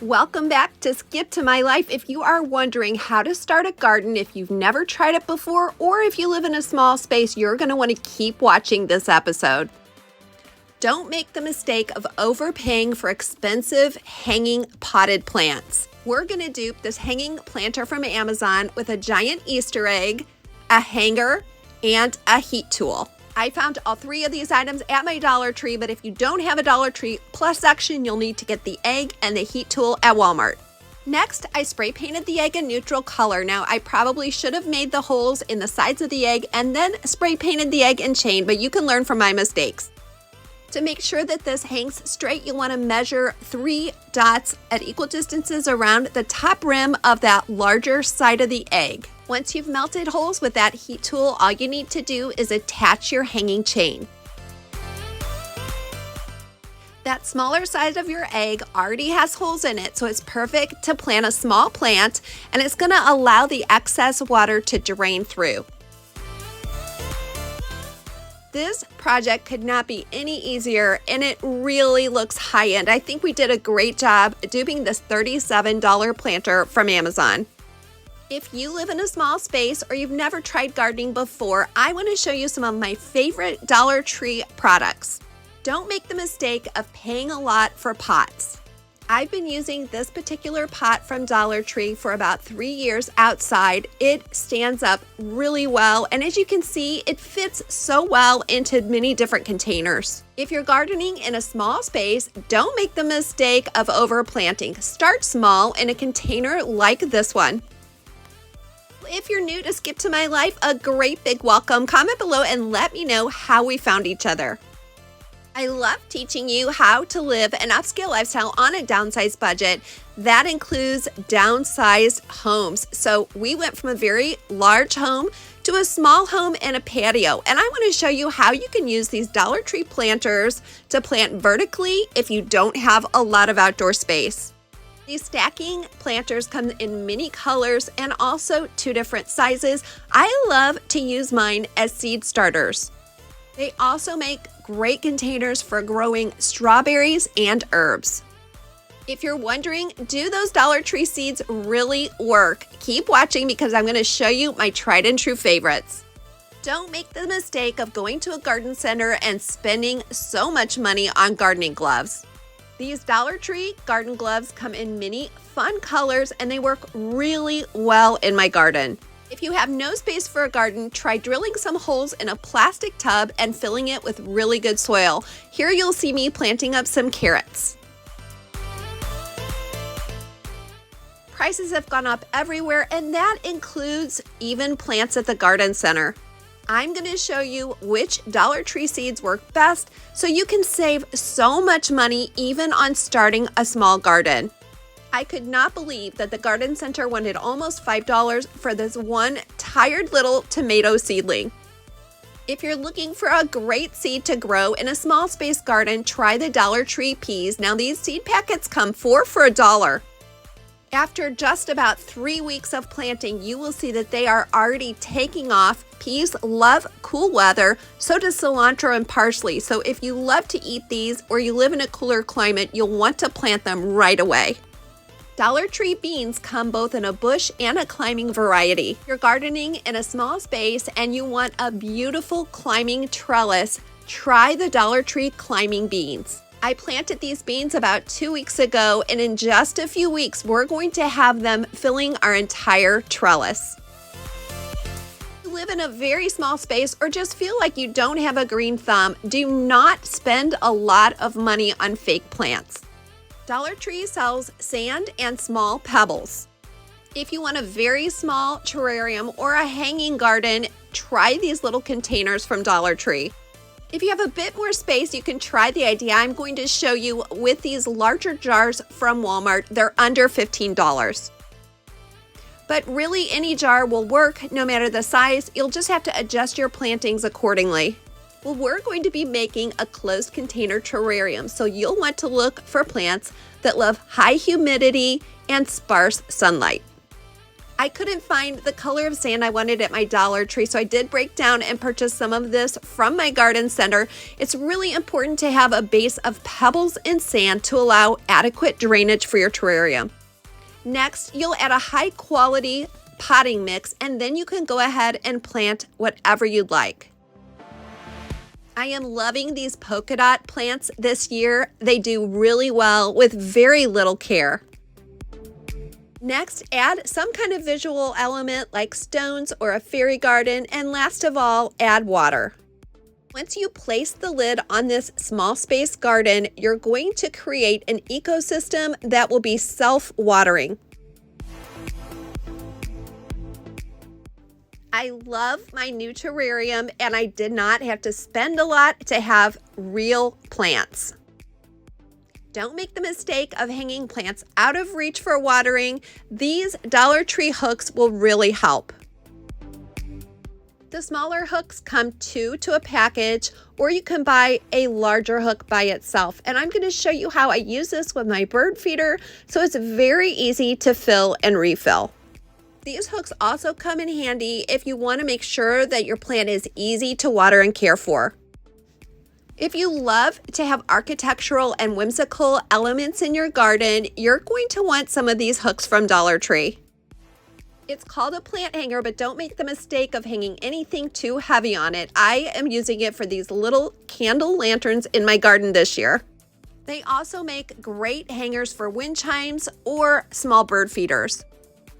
Welcome back to Skip to My Life. If you are wondering how to start a garden, if you've never tried it before, or if you live in a small space, you're going to want to keep watching this episode. Don't make the mistake of overpaying for expensive hanging potted plants. We're going to dupe this hanging planter from Amazon with a giant Easter egg, a hanger, and a heat tool. I found all three of these items at my Dollar Tree, but if you don't have a Dollar Tree Plus section, you'll need to get the egg and the heat tool at Walmart. Next, I spray painted the egg a neutral color. Now, I probably should have made the holes in the sides of the egg and then spray painted the egg in chain, but you can learn from my mistakes. To make sure that this hangs straight, you'll want to measure 3 dots at equal distances around the top rim of that larger side of the egg. Once you've melted holes with that heat tool, all you need to do is attach your hanging chain. That smaller side of your egg already has holes in it, so it's perfect to plant a small plant, and it's going to allow the excess water to drain through. This project could not be any easier, and it really looks high-end. I think we did a great job duping this $37 planter from Amazon. If you live in a small space or you've never tried gardening before, I want to show you some of my favorite Dollar Tree products. Don't make the mistake of paying a lot for pots. I've been using this particular pot from Dollar Tree for about 3 years outside. It stands up really well, and as you can see, it fits so well into many different containers. If you're gardening in a small space, don't make the mistake of overplanting. Start small in a container like this one. If you're new to Skip to My Life, a great big welcome. Comment below and let me know how we found each other. I love teaching you how to live an upscale lifestyle on a downsized budget. That includes downsized homes. So we went from a very large home to a small home and a patio. And I want to show you how you can use these Dollar Tree planters to plant vertically if you don't have a lot of outdoor space. These stacking planters come in many colors and also 2 different sizes. I love to use mine as seed starters. They also make great containers for growing strawberries and herbs. If you're wondering, do those Dollar Tree seeds really work? Keep watching because I'm going to show you my tried and true favorites. Don't make the mistake of going to a garden center and spending so much money on gardening gloves. These Dollar Tree garden gloves come in many fun colors and they work really well in my garden. If you have no space for a garden, try drilling some holes in a plastic tub and filling it with really good soil. Here you'll see me planting up some carrots. Prices have gone up everywhere, and that includes even plants at the garden center. I'm going to show you which Dollar Tree seeds work best so you can save so much money even on starting a small garden. I could not believe that the garden center wanted almost $5 for this one tired little tomato seedling. If you're looking for a great seed to grow in a small space garden, try the Dollar Tree peas. Now these seed packets come 4 for $1. After just about 3 weeks of planting, you will see that they are already taking off. Peas love cool weather, so does cilantro and parsley. So if you love to eat these or you live in a cooler climate, you'll want to plant them right away. Dollar Tree beans come both in a bush and a climbing variety. If you're gardening in a small space and you want a beautiful climbing trellis, try the Dollar Tree climbing beans. I planted these beans about 2 weeks ago, and in just a few weeks, we're going to have them filling our entire trellis. If you live in a very small space or just feel like you don't have a green thumb, do not spend a lot of money on fake plants. Dollar Tree sells sand and small pebbles. If you want a very small terrarium or a hanging garden, try these little containers from Dollar Tree. If you have a bit more space, you can try the idea I'm going to show you with these larger jars from Walmart. They're under $15. But really, any jar will work no matter the size. You'll just have to adjust your plantings accordingly. Well, we're going to be making a closed container terrarium, so you'll want to look for plants that love high humidity and sparse sunlight. I couldn't find the color of sand I wanted at my Dollar Tree, so I did break down and purchase some of this from my garden center. It's really important to have a base of pebbles and sand to allow adequate drainage for your terrarium. Next, you'll add a high quality potting mix, and then you can go ahead and plant whatever you'd like. I am loving these polka dot plants this year. They do really well with very little care. Next, add some kind of visual element like stones or a fairy garden, and last of all, add water. Once you place the lid on this small space garden, you're going to create an ecosystem that will be self-watering. I love my new terrarium, and I did not have to spend a lot to have real plants. Don't make the mistake of hanging plants out of reach for watering. These Dollar Tree hooks will really help. The smaller hooks come 2 to a package, or you can buy a larger hook by itself. And I'm going to show you how I use this with my bird feeder, so it's very easy to fill and refill. These hooks also come in handy if you want to make sure that your plant is easy to water and care for. If you love to have architectural and whimsical elements in your garden, you're going to want some of these hooks from Dollar Tree. It's called a plant hanger, but don't make the mistake of hanging anything too heavy on it. I am using it for these little candle lanterns in my garden this year. They also make great hangers for wind chimes or small bird feeders.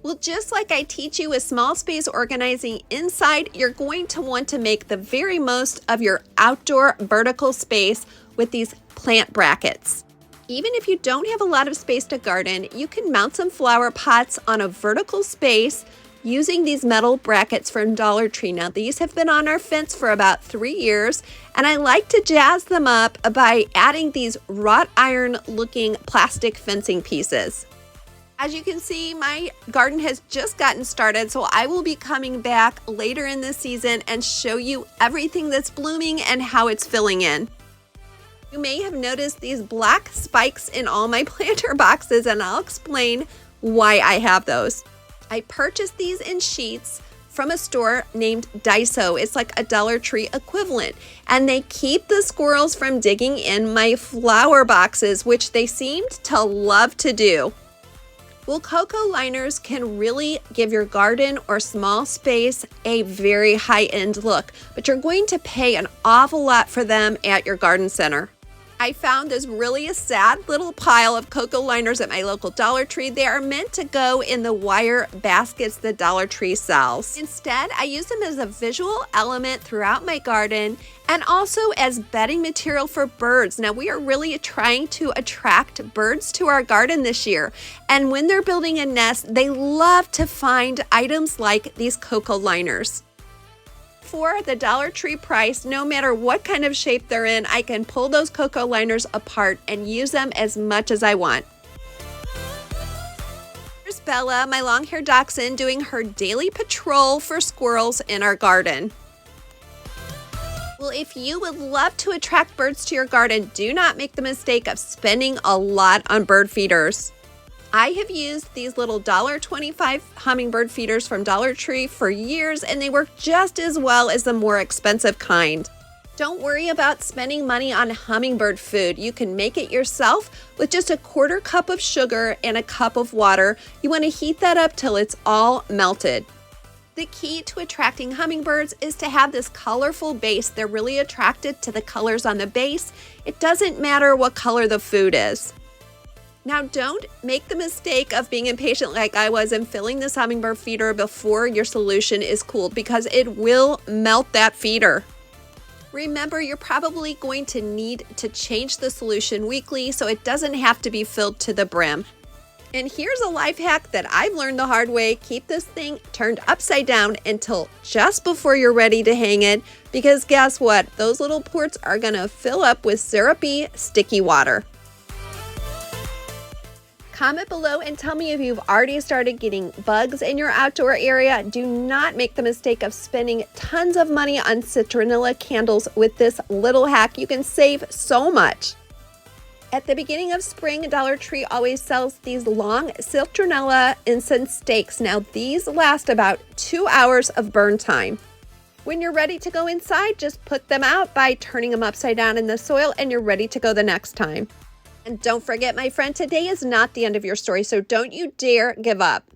Well, just like I teach you with small space organizing inside, you're going to want to make the very most of your outdoor vertical space with these plant brackets. Even if you don't have a lot of space to garden, you can mount some flower pots on a vertical space using these metal brackets from Dollar Tree. Now, these have been on our fence for about 3 years, and I like to jazz them up by adding these wrought iron looking plastic fencing pieces. As you can see, my garden has just gotten started, so I will be coming back later in the season and show you everything that's blooming and how it's filling in. You may have noticed these black spikes in all my planter boxes, and I'll explain why I have those. I purchased these in sheets from a store named DECOR. It's like a Dollar Tree equivalent, and they keep the squirrels from digging in my flower boxes, which they seemed to love to do. Well, cocoa liners can really give your garden or small space a very high-end look, but you're going to pay an awful lot for them at your garden center. I found this really sad little pile of cocoa liners at my local Dollar Tree. They are meant to go in the wire baskets the Dollar Tree sells. Instead, I use them as a visual element throughout my garden and also as bedding material for birds. Now, we are really trying to attract birds to our garden this year. And when they're building a nest, they love to find items like these cocoa liners. For the Dollar Tree price, no matter what kind of shape they're in, I can pull those cocoa liners apart and use them as much as I want. Here's Bella, my long-haired dachshund, doing her daily patrol for squirrels in our garden. Well, if you would love to attract birds to your garden, do not make the mistake of spending a lot on bird feeders. I have used these little $1.25 hummingbird feeders from Dollar Tree for years, and they work just as well as the more expensive kind. Don't worry about spending money on hummingbird food. You can make it yourself with just a 1/4 cup of sugar and a cup of water. You want to heat that up till it's all melted. The key to attracting hummingbirds is to have this colorful base. They're really attracted to the colors on the base. It doesn't matter what color the food is. Now, don't make the mistake of being impatient like I was and filling this hummingbird feeder before your solution is cooled, because it will melt that feeder. Remember, you're probably going to need to change the solution weekly, so it doesn't have to be filled to the brim. And here's a life hack that I've learned the hard way. Keep this thing turned upside down until just before you're ready to hang it, because guess what? Those little ports are gonna fill up with syrupy, sticky water. Comment below and tell me if you've already started getting bugs in your outdoor area. Do not make the mistake of spending tons of money on citronella candles with this little hack. You can save so much. At the beginning of spring, Dollar Tree always sells these long citronella incense stakes. Now, these last about 2 hours of burn time. When you're ready to go inside, just put them out by turning them upside down in the soil, and you're ready to go the next time. And don't forget, my friend, today is not the end of your story, so don't you dare give up.